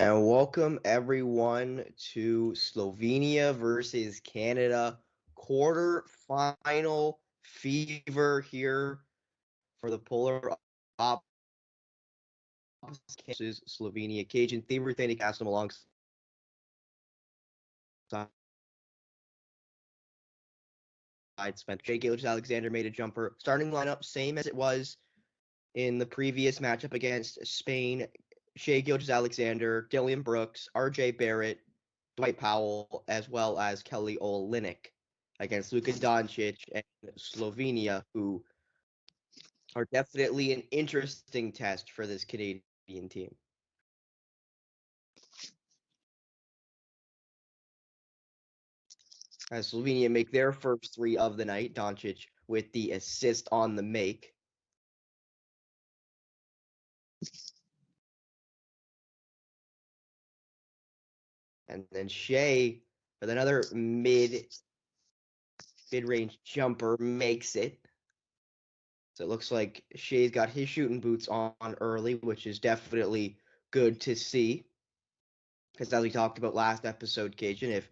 And welcome everyone to Slovenia versus Canada quarter-final fever here for the polar opposite versus Slovenia. Kajan, favorite thing to cast them alongside Spence. Shea Gilgeous-Alexander made a jumper. Starting lineup, same as it was in the previous matchup against Spain. Shea Gilgeous-Alexander, Dylan Brooks, RJ Barrett, Dwight Powell, as well as Kelly Olynyk against Luka Doncic and Slovenia, who are definitely an interesting test for this Canadian team. As Slovenia make their first three of the night, Doncic with the assist on the make. And then Shea with another mid-range jumper makes it. So it looks like Shea's got his shooting boots on early, which is definitely good to see. Because as we talked about last episode, Cajun, if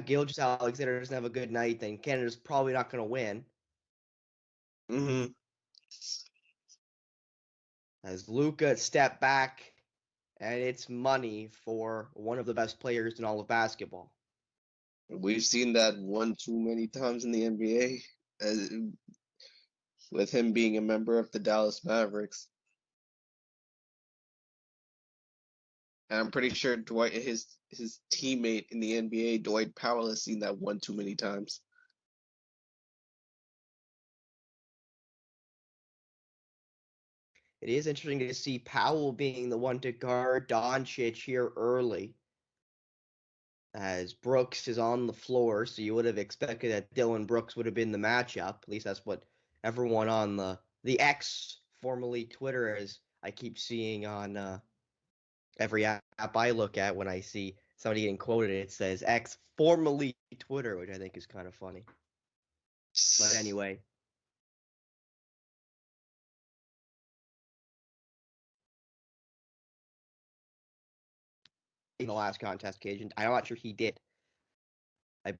Gilgeous-Alexander doesn't have a good night, then Canada's probably not going to win. Mm-hmm. As Luka stepped back, and it's money for one of the best players in all of basketball. We've seen that one too many times in the NBA, with him being a member of the Dallas Mavericks. And I'm pretty sure Dwight, his teammate in the NBA, Dwight Powell, has seen that one too many times. It is interesting to see Powell being the one to guard Doncic here early. As Brooks is on the floor, so you would have expected that Dylan Brooks would have been the matchup. At least that's what everyone on the X, formerly Twitter, as I keep seeing on every app I look at when I see somebody getting quoted. It says X, formerly Twitter, which I think is kind of funny. But anyway. In the last contest, Cajun, I'm not sure he did. I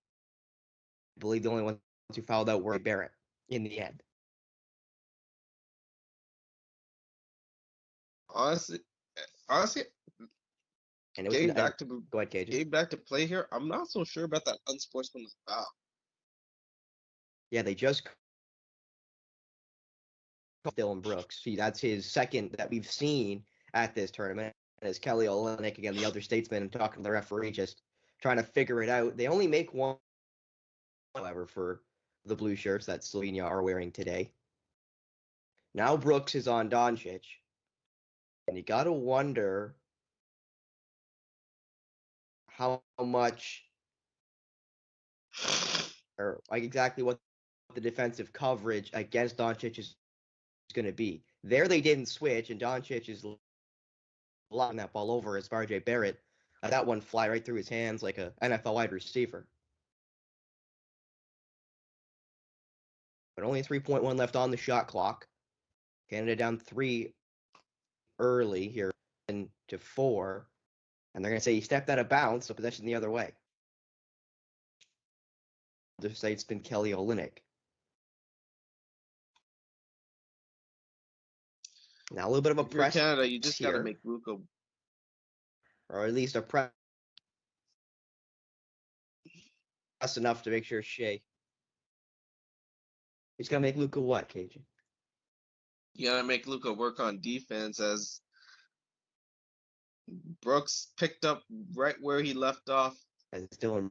believe the only ones who fouled out were Barrett in the end. Honestly, And it was getting and, back to go ahead, Cajun. getting back to play here, I'm not so sure about that unsportsmanlike foul. Yeah, they just Dylan Brooks. See, that's his second that we've seen at this tournament. And as Kelly Olynyk, again, the other statesman, and talking to the referee, just trying to figure it out. They only make one, however, for the blue shirts that Slovenia are wearing today. Now Brooks is on Doncic. And you got to wonder how much or like exactly what the defensive coverage against Doncic is going to be. There they didn't switch, and Doncic is locking that ball over as RJ Barrett. That one fly right through his hands like a NFL wide receiver. But only 3.1 left on the shot clock. Canada down 3 early here to 4. And they're going to say he stepped out of bounds, so possession the other way. The say it's been Kelly Olynyk. Now a little bit of a If you're press Canada, you just got to here, make Luka. or at least a press enough to make sure Shea. He's going to make Luka what, Cajun? You got to make Luka work on defense, as Brooks picked up right where he left off As Dylan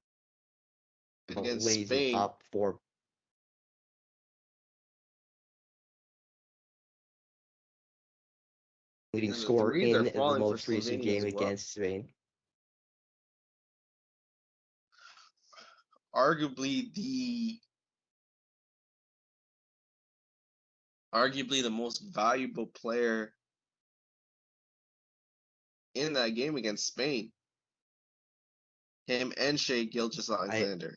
against lays it Spain. up for leading And the scorer threes in are the falling for most recent Slovenia game as well. against Spain. Arguably the most valuable player in that game against Spain. Him and Shea I Gilgeous-Alexander.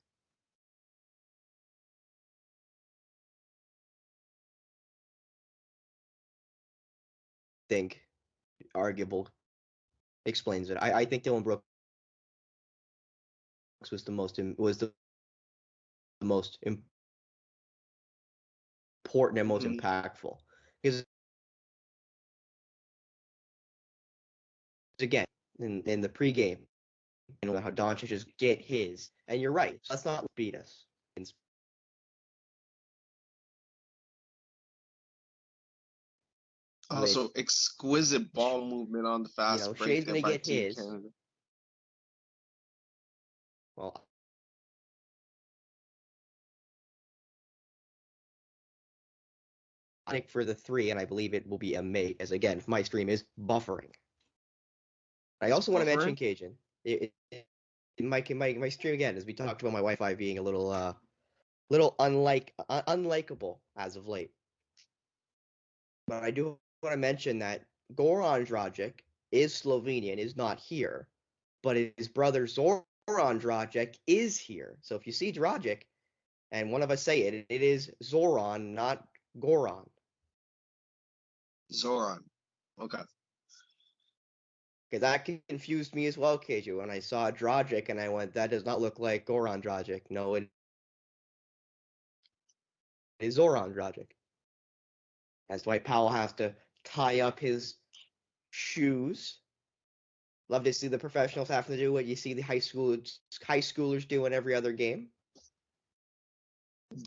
think arguable explains it. I think Dylan Brooks was the most important and most Mhm. impactful because again in the pregame, you know how Doncic just get his, and you're right. So let's not beat us. With Also, exquisite ball movement on the fast break Shea's there gonna by get Team his. Canada. Well, I think for the three, and I believe it will be a mate, as again, my stream is buffering. I also want to mention Buffering? Kajan. My stream again, as we talked about my Wi-Fi being a little unlikable as of late. But I do want to mention that Goran Dragic is Slovenian, is not here, but his brother Zoran Dragic is here. So if you see Dragic, and one of us say it, it is Zoran, not Goran. Zoran. Okay. Because that confused me as well, KJ, when I saw Dragic and I went, that does not look like Goran Dragic. No, it is Zoran Dragic. As Dwight Powell has to tie up his shoes. Love to see the professionals have to do what you see the high schoolers do in every other game.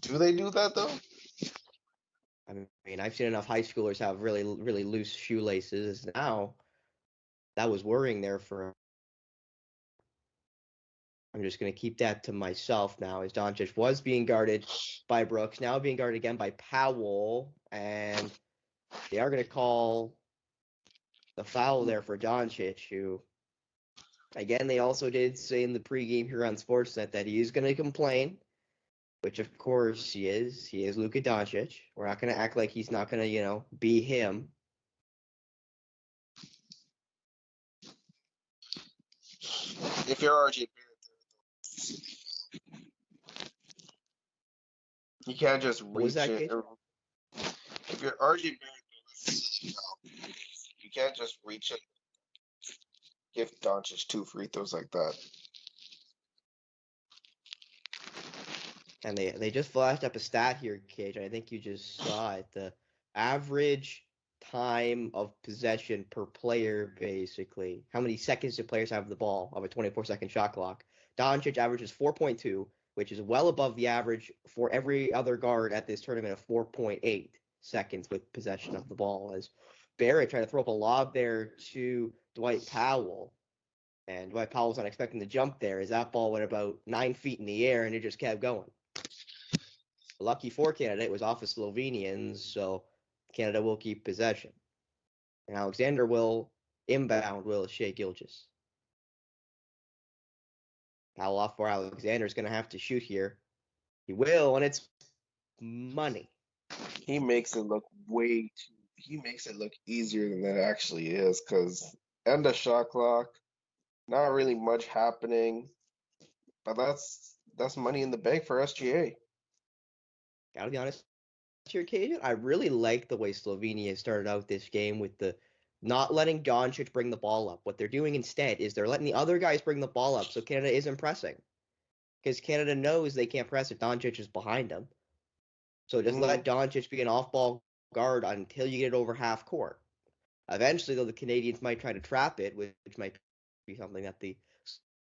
Do they do that though? I mean, I've seen enough high schoolers have really, really loose shoelaces. Now, that was worrying there for. I'm just going to keep that to myself now, as Doncic was being guarded by Brooks, now being guarded again by Powell, and they are going to call the foul there for Doncic, who, again, they also did say in the pregame here on Sportsnet that he is going to complain, which of course he is. He is Luka Doncic. We're not going to act like he's not going to, be him. If you're RJ Barrett, you can't just What was reach that, it. Cage? If you're RJ Barrett, that's a silly foul. You can't just reach it. Give Doncic 2 free throws like that. And they just flashed up a stat here, Cage. I think you just saw it. The average time of possession per player, basically. How many seconds do players have the ball of a 24-second shot clock? Doncic averages 4.2, which is well above the average for every other guard at this tournament of 4.8 seconds with possession of the ball. As Barrett tried to throw up a lob there to Dwight Powell. And Dwight Powell's not expecting to jump there, as that ball went about 9 feet in the air and it just kept going. Lucky for Canada, it was off of Slovenians, so Canada will keep possession. And Alexander will inbound will Shea Gilgeous. Powell off for Alexander is going to have to shoot here. He will, and it's money. He makes it look he makes it look easier than it actually is, because end of shot clock, not really much happening, but that's money in the bank for SGA. Gotta be honest here, Kajan. I really like the way Slovenia started out this game with the not letting Doncic bring the ball up. What they're doing instead is they're letting the other guys bring the ball up, so Canada isn't pressing. Because Canada knows they can't press if Doncic is behind them. So just let Doncic be an off-ball guard until you get it over half court. Eventually, though, the Canadians might try to trap it, which might be something that the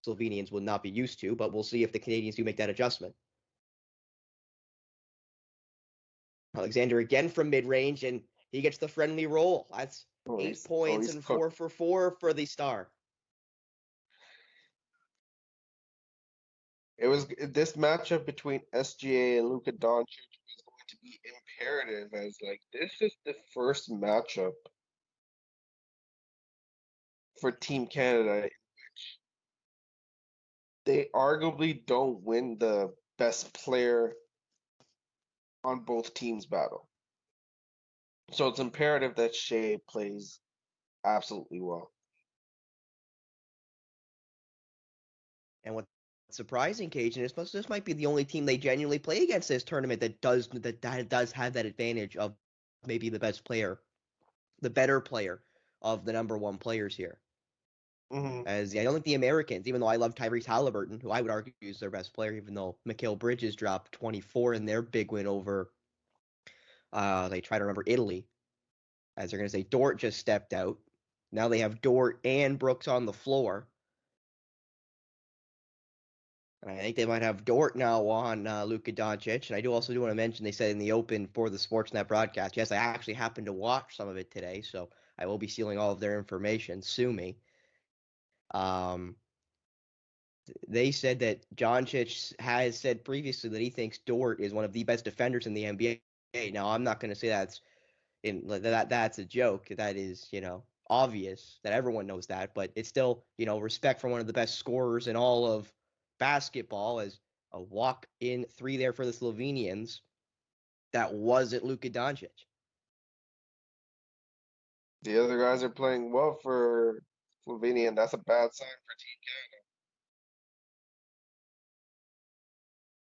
Slovenians will not be used to, but we'll see if the Canadians do make that adjustment. Alexander again from mid-range, and he gets the friendly roll. That's 8 points He's and cooked. 4 for 4 for the Star. It was this matchup between SGA and Luka Doncic was going to be imperative, as like this is the first matchup for Team Canada in which they arguably don't win the best player on both teams battle. So it's imperative that Shea plays absolutely well. And what's surprising, Cajun, is this might be the only team they genuinely play against this tournament that does have that advantage of maybe the best player, the better player of the number one players here. Mm-hmm. As I don't think the Americans, even though I love Tyrese Halliburton, who I would argue is their best player, even though Mikal Bridges dropped 24 in their big win over, they try to remember Italy, as they're going to say Dort just stepped out. Now they have Dort and Brooks on the floor. And I think they might have Dort now on Luka Doncic. And I do also want to mention they said in the open for the Sportsnet broadcast. Yes, I actually happened to watch some of it today, so I will be stealing all of their information. Sue me. Um, they said that Doncic has said previously that he thinks Dort is one of the best defenders in the NBA. Now, I'm not going to say that's a joke. That is, obvious that everyone knows that, but it's still, respect for one of the best scorers in all of basketball as a walk-in three there for the Slovenians. That wasn't Luka Doncic. The other guys are playing well for Slovenia, and that's a bad sign for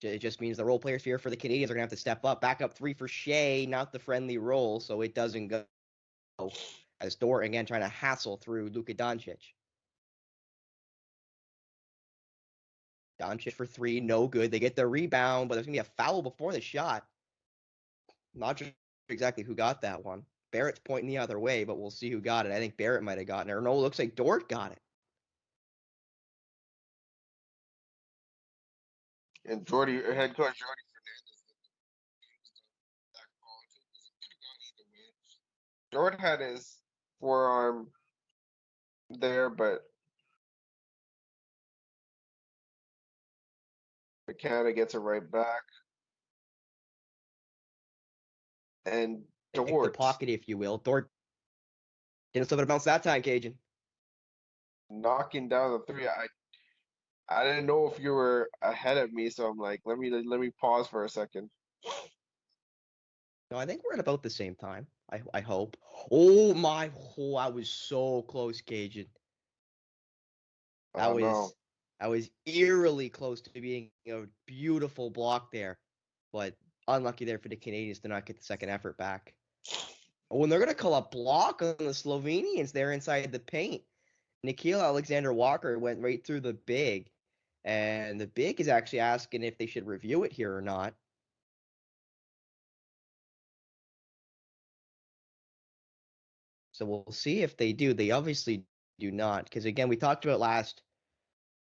Team It just means the role players here for the Canadians are going to have to step up. Back up three for Shea, not the friendly roll, so it doesn't go. As Dort again trying to hassle through Luka Doncic. Doncic for three, no good. They get the rebound, but there's going to be a foul before the shot. Not sure exactly who got that one. Barrett's pointing the other way, but we'll see who got it. I think Barrett might have gotten it. Or no, it looks like Dort got it. Canada. And Jordy, head coach Jordy Fernandez, that call too, because it could have gone either way. Jordan had his forearm there, but Canada gets it right back. And Pick the Dort pocket, if you will. Dort didn't slip it a bounce that time, Cajun. knocking down the three. I didn't know if you were ahead of me, so I'm like, let me pause for a second. No, I think we're at about the same time. I hope. Oh my! Oh, I was so close, Cajun. That Oh no. was that was eerily close to being a beautiful block there, but unlucky there for the Canadians to not get the second effort back. Oh, and they're gonna call a block on the Slovenians there inside the paint. Nikhil Alexander Walker went right through the big, and the big is actually asking if they should review it here or not. So we'll see if they do. They obviously do not, because again, we talked about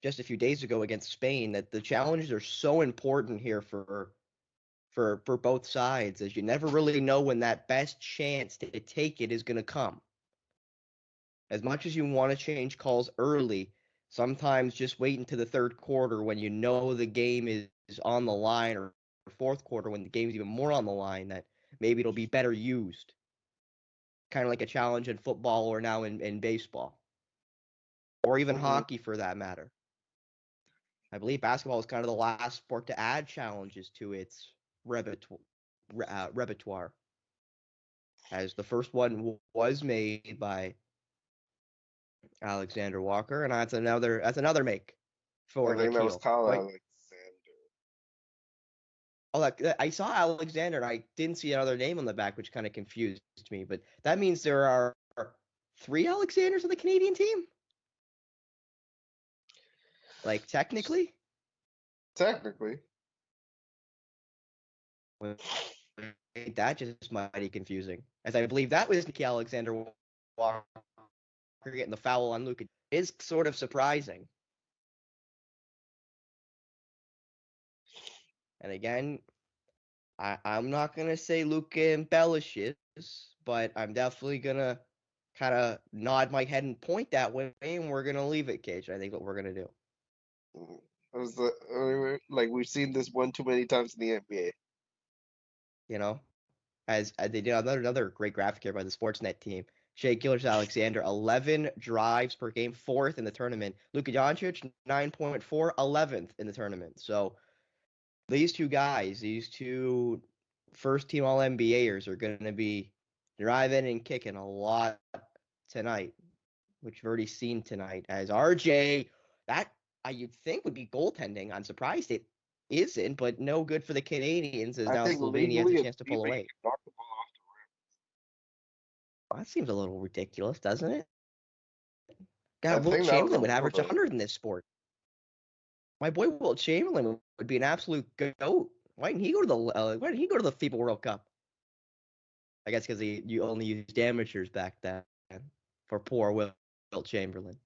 just a few days ago against Spain that the challenges are so important here for both sides, as you never really know when that best chance to take it is going to come. As much as you want to change calls early, sometimes just wait until the third quarter when you know the game is on the line, or fourth quarter when the game's even more on the line, that maybe it'll be better used. Kind of like a challenge in football or now in baseball, or even Hmm. hockey for that matter. I believe basketball is kind of the last sport to add challenges to its repertoire, as the first one was made by Alexander Walker, and that's another make I for think that was Nikhil. Kyle Wait, Alexander. I saw Alexander, and I didn't see another name on the back, which kind of confused me. But that means there are three Alexanders on the Canadian team. Like technically, Technically. that just mighty confusing, as I believe that was Nikhil Alexander Walker getting the foul on Luka is sort of surprising. And again, I'm not gonna say Luka embellishes, but I'm definitely gonna kind of nod my head and point that way, and we're gonna leave it, Cage. I think what we're gonna do. It was like we've seen this one too many times in the NBA. You know, as they did another great graphic here by the Sportsnet team. Shea Gilgeous-Alexander, 11 drives per game, fourth in the tournament. Luka Doncic, 9.4, 11th in the tournament. So these two first team All NBAers are going to be driving and kicking a lot tonight, which we've already seen tonight. As RJ, that you'd think would be goaltending. I'm surprised it isn't, but no good for the Canadians, as I now think Slovenia has a legally in chance to FIBA pull you away. can knock the ball off the Well, that seems a little ridiculous, doesn't it? I God, Wilt think that was a Chamberlain would little average bit. 100 in this sport. My boy Wilt Chamberlain would be an absolute goat. Why didn't he go to the FIBA World Cup? I guess because you only used amateurs back then for poor Wilt Chamberlain.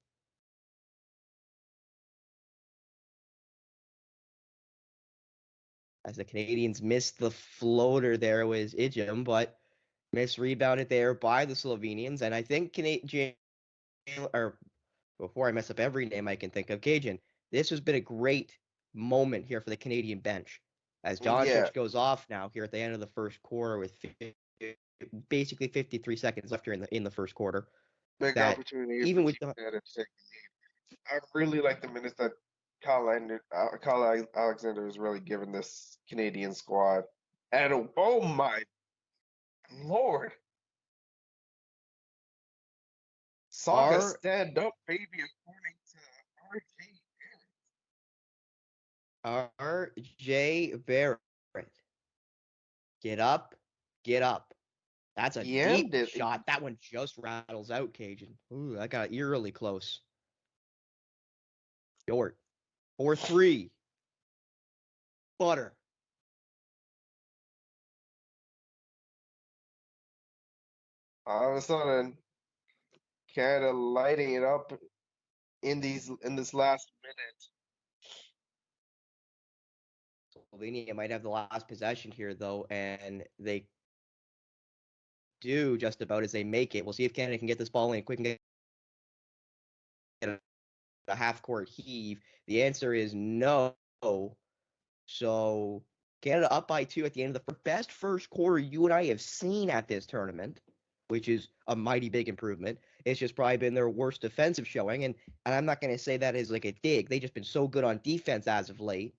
As the Canadians missed the floater there was Ijam, but rebounded there by the Slovenians. And I think or before I mess up every name I can think of, Kajan, this has been a great moment here for the Canadian bench. As Yeah, Doncic goes off now here at the end of the first quarter with basically 53 seconds left here in the first quarter. big That opportunity for even with Team the Canada to take the lead. I really like the minutes that Kyle Alexander is really giving this Canadian squad. And oh my Lord, Saga R stand up, baby, according to RJ. RJ Barrett, get up, get up. That's a He deep ended. shot. That one just rattles out, Cajun. Ooh, that got eerily close. Short. 4-3. Butter. All of a sudden, Canada lighting it up in this last minute. Slovenia might have the last possession here, though, and they do just about as they make it. We'll see if Canada can get this ball in quick and get a half-court heave. The answer is no. So Canada up by 2 at the end of the best first quarter you and I have seen at this tournament, which is a mighty big improvement. It's just probably been their worst defensive showing, and I'm not going to say that as like a dig. They've just been so good on defense as of late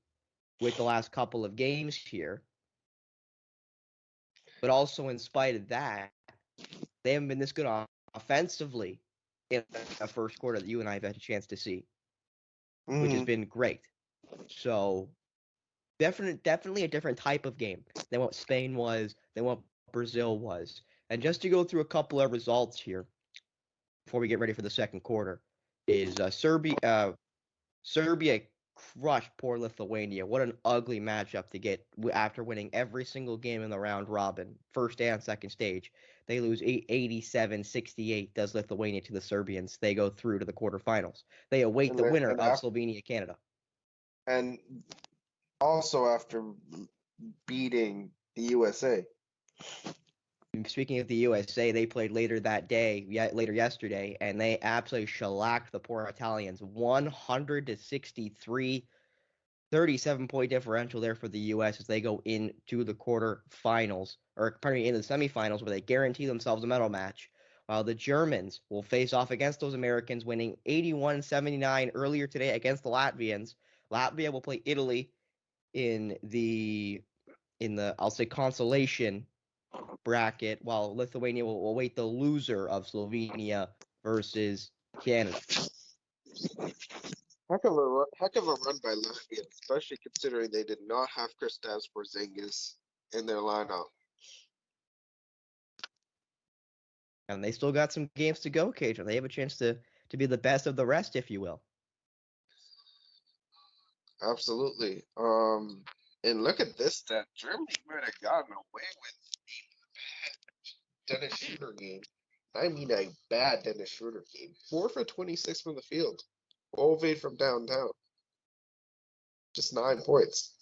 with the last couple of games here. But also in spite of that, they haven't been this good offensively in a first quarter that you and I have had a chance to see, which has been great. So definitely a different type of game than what Spain was, than what Brazil was. And just to go through a couple of results here before we get ready for the second quarter, is Serbia crushed poor Lithuania. What an ugly matchup to get after winning every single game in the round robin, first and second stage. They lose 87-68, does Lithuania to the Serbians. They go through to the quarterfinals. They await the winner And of Slovenia-Canada. and also after beating the USA. Speaking of the USA, they played later that day, later yesterday, and they absolutely shellacked the poor Italians, 100-63, 37-point differential there for the US as they go into the quarterfinals, or pardon me, into the semifinals, where they guarantee themselves a medal match. While the Germans will face off against those Americans, winning 81-79 earlier today against the Latvians. Latvia will play Italy in the I'll say consolation bracket, while Lithuania will await the loser of Slovenia versus Canada. Heck of a run by Latvia, especially considering they did not have Kristaps Porzingis in their lineup. And they still got some games to go, Cajun. They have a chance to be the best of the rest, if you will. Absolutely. And look at this stat. Germany might have gotten away with a bad Dennis Schroeder game. I mean a bad Dennis Schroeder game. 4 for 26 from the field. 12 8 from downtown. Just 9 points.